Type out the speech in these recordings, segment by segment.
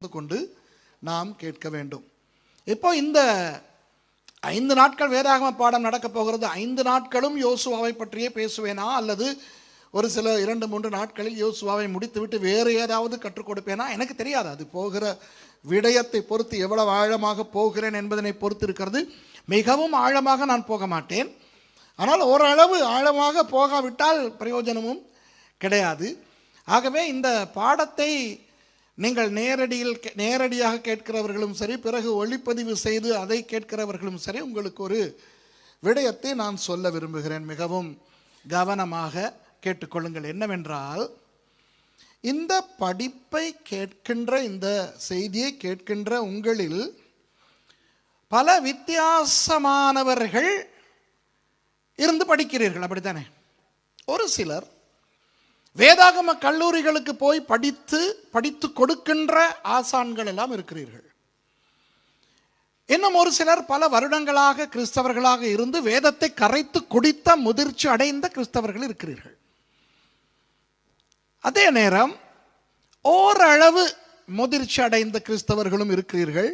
கொண்டு நாம் கேட்க வேண்டும். இப்போ இந்த 5 நாட்கள் வேதாகம பாடம் நடக்கப் போகிறது. 5 நாட்களும் யோசுவாவை பற்றியே பேசுவேனா, அல்லது ஒரு சில 2-3 நாட்களில் யோசுவாவை முடித்துவிட்டு வேறு ஏதாவது கற்றுக் கொடுப்பேனா எனக்கு தெரியாது. அது போகிற விடயத்தை பொறுத்து, எவ்வளவு ஆழமாக போகிறேன் என்பதனை பொறுத்து இருக்கிறது. மிகவும் ஆழமாக நான் போக மாட்டேன். ஆனால் ஓரளவு ஆழமாக போகாவிட்டால் பிரயோஜனமும் கிடையாது. ஆகவே இந்த பாடத்தை நீங்கள் நேரடியாக கேட்கிறவர்களும் சரி, பிறகு ஒளிப்பதிவு செய்து அதை கேட்கிறவர்களும் சரி, உங்களுக்கு ஒரு விடயத்தை நான் சொல்ல விரும்புகிறேன். மிகவும் கவனமாக கேட்டுக்கொள்ளுங்கள். என்னவென்றால், இந்த படிப்பை கேட்கின்ற, இந்த செய்தியை கேட்கின்ற உங்களில் பல வித்தியாசமானவர்கள் இருந்து படிக்கிறீர்கள், அப்படித்தானே? ஒரு சிலர் வேதாகம கல்லூரிகளுக்கு போய் படித்து கொடுக்கின்ற ஆசான்கள் எல்லாம் இருக்கிறீர்கள். இன்னும் ஒரு சிலர் பல வருடங்களாக கிறிஸ்தவர்களாக இருந்து வேதத்தை கரைத்து குடித்த முதிர்ச்சி அடைந்த கிறிஸ்தவர்கள் இருக்கிறீர்கள். அதே நேரம் ஓரளவு முதிர்ச்சி அடைந்த கிறிஸ்தவர்களும் இருக்கிறீர்கள்,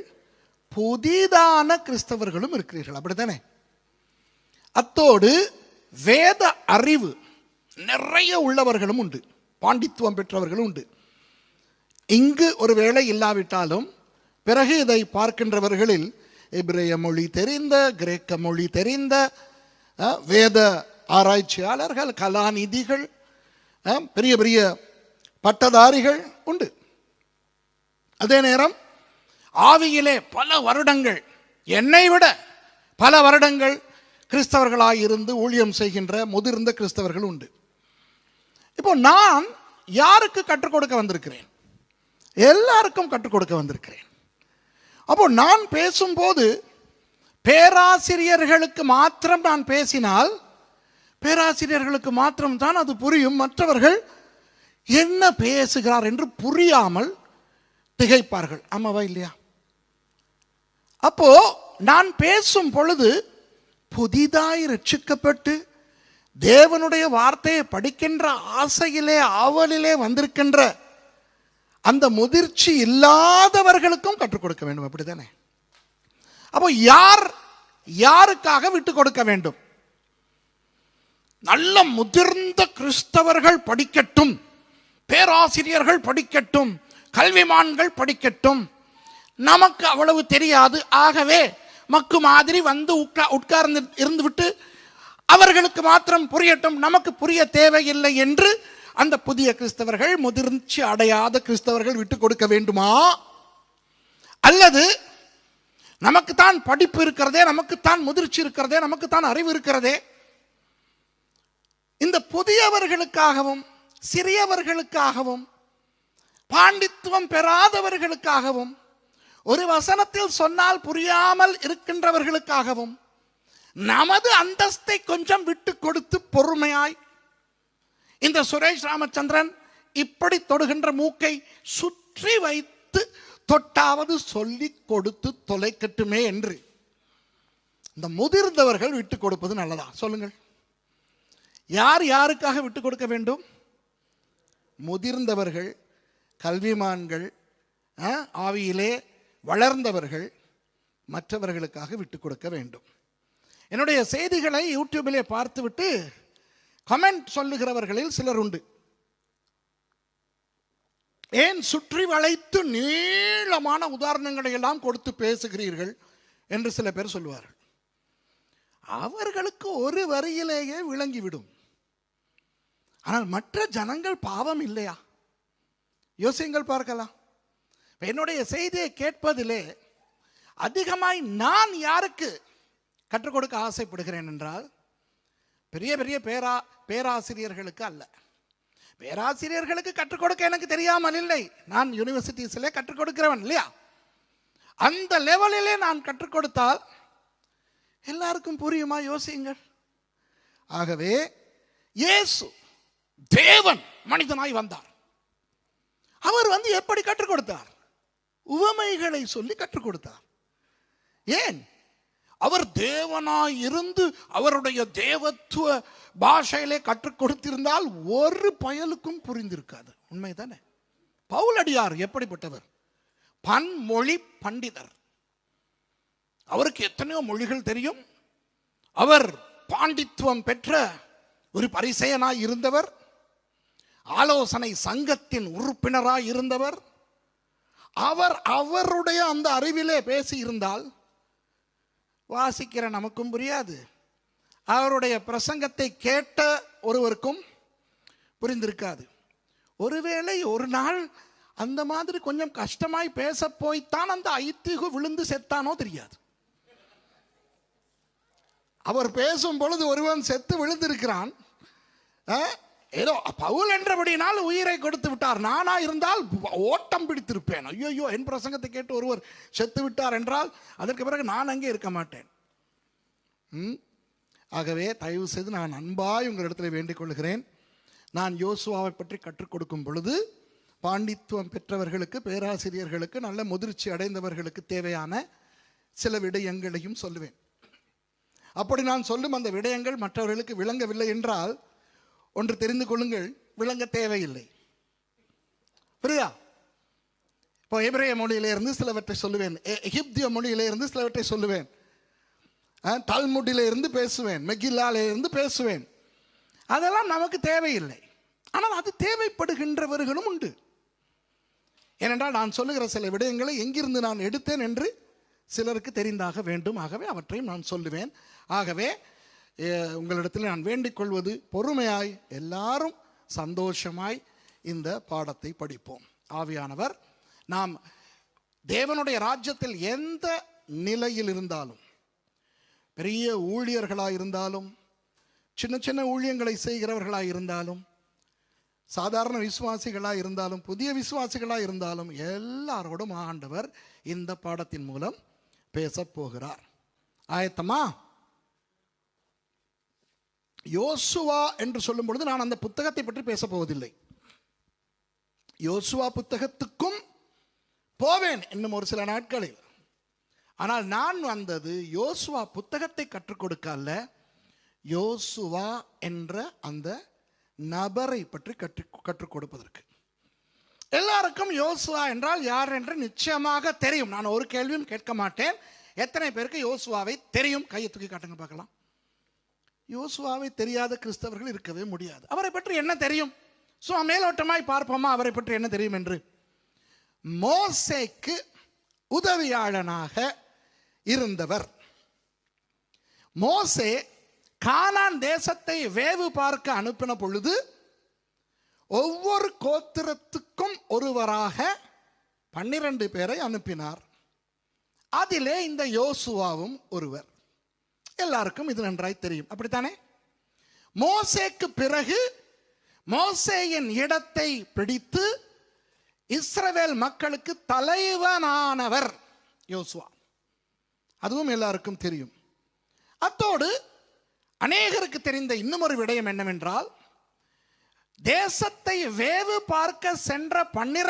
புதிதான கிறிஸ்தவர்களும் இருக்கிறீர்கள், அப்படித்தானே? அத்தோடு வேத அறிவு நிறைய உள்ளவர்களும் உண்டு, பாண்டித்துவம் பெற்றவர்களும் உண்டு. இங்கு ஒருவேளை இல்லாவிட்டாலும் பிறகு இதை பார்க்கின்றவர்களில் எபிரேய மொழி தெரிந்த, கிரேக்க மொழி தெரிந்த வேத ஆராய்ச்சியாளர்கள், கலாநிதிகள், பெரிய பெரிய பட்டதாரிகள் உண்டு. அதே நேரம் ஆவியிலே பல வருடங்கள், என்னை விட பல வருடங்கள் கிறிஸ்தவர்களாக இருந்து ஊழியம் செய்கின்ற முதிர்ந்த கிறிஸ்தவர்கள் உண்டு. இப்போ நான் யாருக்கு கற்றுக் கொடுக்க வந்திருக்கிறேன்? எல்லாருக்கும் கற்றுக் கொடுக்க வந்திருக்கிறேன். அப்போ நான் பேசும்போது பேராசிரியர்களுக்கு மாத்திரம் நான் பேசினால், பேராசிரியர்களுக்கு மாத்திரம் தான் அது புரியும். மற்றவர்கள் என்ன பேசுகிறார் என்று புரியாமல் திகைப்பார்கள். ஆமாவா இல்லையா? அப்போ நான் பேசும் பொழுது புதிதாய் ரட்சிக்கப்பட்டு தேவனுடைய வார்த்தையை படிக்கின்ற ஆசையிலே, ஆவலிலே வந்திருக்கின்ற அந்த முதிர்ச்சி இல்லாதவர்களுக்கும் கற்றுக் கொடுக்க வேண்டும், அப்படித்தானே? அப்போ யாருக்காக விட்டு கொடுக்க வேண்டும்? நல்ல முதிர்ந்த கிறிஸ்தவர்கள் படிக்கட்டும், பேராசிரியர்கள் படிக்கட்டும், கல்விமான்கள் படிக்கட்டும், நமக்கு அவ்வளவு தெரியாது, ஆகவே மக்கு மாதிரி வந்து உட்கார்ந்து இருந்துவிட்டு அவர்களுக்கு மாத்திரம் புரியட்டும், நமக்கு புரிய தேவையில்லை என்று அந்த புதிய கிறிஸ்தவர்கள், முதிர்ச்சி அடையாத கிறிஸ்தவர்கள் விட்டு கொடுக்க வேண்டுமா? அல்லது நமக்குத்தான் படிப்பு இருக்கிறதே, நமக்குத்தான் முதிர்ச்சி இருக்கிறதே, நமக்குத்தான் அறிவு இருக்கிறதே, இந்த புதியவர்களுக்காகவும் சிறியவர்களுக்காகவும் பாண்டித்துவம் பெறாதவர்களுக்காகவும் ஒரு வசனத்தில் சொன்னால் புரியாமல் இருக்கின்றவர்களுக்காகவும் நமது அந்தஸ்தை கொஞ்சம் விட்டு கொடுத்து பொறுமையாய், இந்த சுரேஷ் ராமச்சந்திரன் இப்படி தொடுகின்ற மூக்கை சுற்றி வைத்து தொட்டாவது சொல்லி கொடுத்து தொலைக்கட்டுமே என்று இந்த முதிர்ந்தவர்கள் விட்டு கொடுப்பது நல்லதா? சொல்லுங்கள். யாருக்காக விட்டு கொடுக்க வேண்டும்? முதிர்ந்தவர்கள், கல்விமான்கள், ஆவியிலே வளர்ந்தவர்கள் மற்றவர்களுக்காக விட்டு கொடுக்க வேண்டும். என்னுடைய செய்திகளை யூடியூபிலே பார்த்துவிட்டு கமெண்ட் சொல்லுகிறவர்களில் சிலர் உண்டு. ஏன் சுற்றி வளைத்து நீளமான உதாரணங்களை எல்லாம் கொடுத்து பேசுகிறீர்கள் என்று சில பேர் சொல்லுவார்கள். அவர்களுக்கு ஒரு வரியிலேயே விளங்கிவிடும். ஆனால் மற்ற ஜனங்கள் பாவம் இல்லையா? யோசியுங்கள், பார்க்கலாம். என்னுடைய செய்தியை கேட்பதிலே அதிகமாய் நான் யாருக்கு கற்றுக் கொடுக்க ஆசைப்படுகிறேன் என்றால், பெரிய பெரிய பேராசிரியர்களுக்கு அல்ல. பேராசிரியர்களுக்கு கற்றுக் கொடுக்க எனக்கு தெரியாமல் இல்லை. நான் யூனிவர்சிட்டிஸிலே கற்றுக் கொடுக்கிறவன் இல்லையா? அந்த லெவலிலே நான் கற்றுக் கொடுத்தால் எல்லாருக்கும் புரியுமா? யோசியுங்கள். ஆகவே இயேசு தேவன் மனிதனாய் வந்தார். அவர் வந்து எப்படி கற்றுக் கொடுத்தார்? உவமைகளை சொல்லி கற்றுக் கொடுத்தார். ஏன்? அவர் தேவனாய் இருந்து அவருடைய தேவத்துவ பாஷையிலே கற்றுக் கொடுத்திருந்தால் ஒரு பயலுக்கும் புரிந்திருக்காது. உண்மைதானே? பவுலடியார் எப்படிப்பட்டவர்? பன்மொழி பண்டிதர். அவருக்கு எத்தனையோ மொழிகள் தெரியும். அவர் பாண்டித்துவம் பெற்ற ஒரு பரிசேயனாய் இருந்தவர், ஆலோசனை சங்கத்தின் உறுப்பினராய் இருந்தவர். அவருடைய அந்த அறிவிலே பேசி இருந்தால் வாசிக்கிற நமக்கும் புரியாது, அவருடைய பிரசங்கத்தை கேட்ட ஒருவருக்கும் புரிந்திருக்காது. ஒருவேளை ஒரு நாள் அந்த மாதிரி கொஞ்சம் கஷ்டமாய் பேச போய்த்தான் அந்த ஐத்திகு விழுந்து செத்தானோ தெரியாது. அவர் பேசும் பொழுது ஒருவன் செத்து விழுந்திருக்கிறான். ஏதோ பவுல் என்றபடினால் உயிரை கொடுத்து விட்டார், நானா இருந்தால் ஓட்டம் பிடித்திருப்பேன். ஐயோ, என் பிரசங்கத்தை கேட்டு ஒருவர் செத்து விட்டார் என்றால் அதற்கு பிறகு நான் அங்கே இருக்க மாட்டேன். ஆகவே தயவு செய்து நான் அன்பாய் உங்களிடத்தில் வேண்டிக் கொள்கிறேன், நான் யோசுவாவை பற்றி கற்றுக் கொடுக்கும் பொழுது பாண்டித்துவம் பெற்றவர்களுக்கு, பேராசிரியர்களுக்கு, நல்ல முதிர்ச்சி அடைந்தவர்களுக்கு தேவையான சில விடயங்களையும் சொல்லுவேன். அப்படி நான் சொல்லும் அந்த விடயங்கள் மற்றவர்களுக்கு விளங்கவில்லை என்றால் ஒன்று தெரிந்து கொள்ளுங்கள், விளங்க தேவையில்லை. புரியுதா? இப்போ எபிரேய மொழியிலிருந்து சிலவற்றை சொல்லுவேன், எகிப்திய மொழியிலிருந்து சிலவற்றை சொல்லுவேன், தல்முடியிலிருந்து பேசுவேன், மெகில்லாலிருந்து பேசுவேன். அதெல்லாம் நமக்கு தேவையில்லை. ஆனால் அது தேவைப்படுகின்றவர்களும் உண்டு. ஏனென்றால் நான் சொல்லுகிற சில விடயங்களை எங்கிருந்து நான் எடுத்தேன் என்று சிலருக்கு தெரிந்தாக வேண்டும். ஆகவே அவற்றையும் நான் சொல்லுவேன். ஆகவே உங்களிடத்தில் நான் வேண்டிக் கொள்வது, பொறுமையாய் எல்லாரும் சந்தோஷமாய் இந்த பாடத்தை படிப்போம். ஆவியானவர் நாம் தேவனுடைய ராஜ்யத்தில் எந்த நிலையில் இருந்தாலும், பெரிய ஊழியர்களாக இருந்தாலும், சின்ன சின்ன ஊழியங்களை செய்கிறவர்களாக இருந்தாலும், சாதாரண விசுவாசிகளாக இருந்தாலும், புதிய விசுவாசிகளாக இருந்தாலும், எல்லாரோடும் ஆண்டவர் இந்த பாடத்தின் மூலம் பேச போகிறார். ஆயத்தமா? யோசுவா என்று சொல்லும் பொழுது நான் அந்த புத்தகத்தை பற்றி பேச போவதில்லை. யோசுவா புத்தகத்துக்கும் போவேன் இன்னும் ஒரு சில நாட்களில். ஆனால் நான் வந்தது யோசுவா புத்தகத்தை கற்றுக் கொடுக்க அல்ல, யோசுவா என்ற அந்த நபரை பற்றி கற்றுக் கொடுப்பதற்கு. எல்லாருக்கும் யோசுவா என்றால் யார் என்று நிச்சயமாக தெரியும். நான் ஒரு கேள்வியும் கேட்க மாட்டேன். எத்தனை பேருக்கு யோசுவாவை தெரியும்? கையை தூக்கி காட்டுங்க பார்க்கலாம். யோசுவாவை தெரியாத கிறிஸ்தவர்கள் இருக்கவே முடியாது. அவரை பற்றி என்ன தெரியும்? மேலோட்டமாய் பார்ப்போமா அவரை பற்றி என்ன தெரியும் என்று. மோசேக்கு உதவியாளனாக இருந்தவர். மோசே கானான் தேசத்தை வேவு பார்க்க அனுப்பின பொழுது ஒவ்வொரு கோத்திரத்துக்கும் ஒருவராக 12 பேரை அனுப்பினார். அதிலே இந்த யோசுவாவும் ஒருவர். எல்லாருக்கும் இது நன்றாய் தெரியும், அப்படித்தானே? மோசேக்கு பிறகு மோசேயின் இடத்தை பிடித்து இஸ்ரவேல் மக்களுக்கு தலைவனானவர் யோசுவா. அதுவும் எல்லாருக்கும் தெரியும். அத்தோடு அநேகருக்கு தெரிந்த இன்னும் ஒரு விடயம் என்னவென்றால், தேசத்தை வேவு பார்க்க சென்ற 12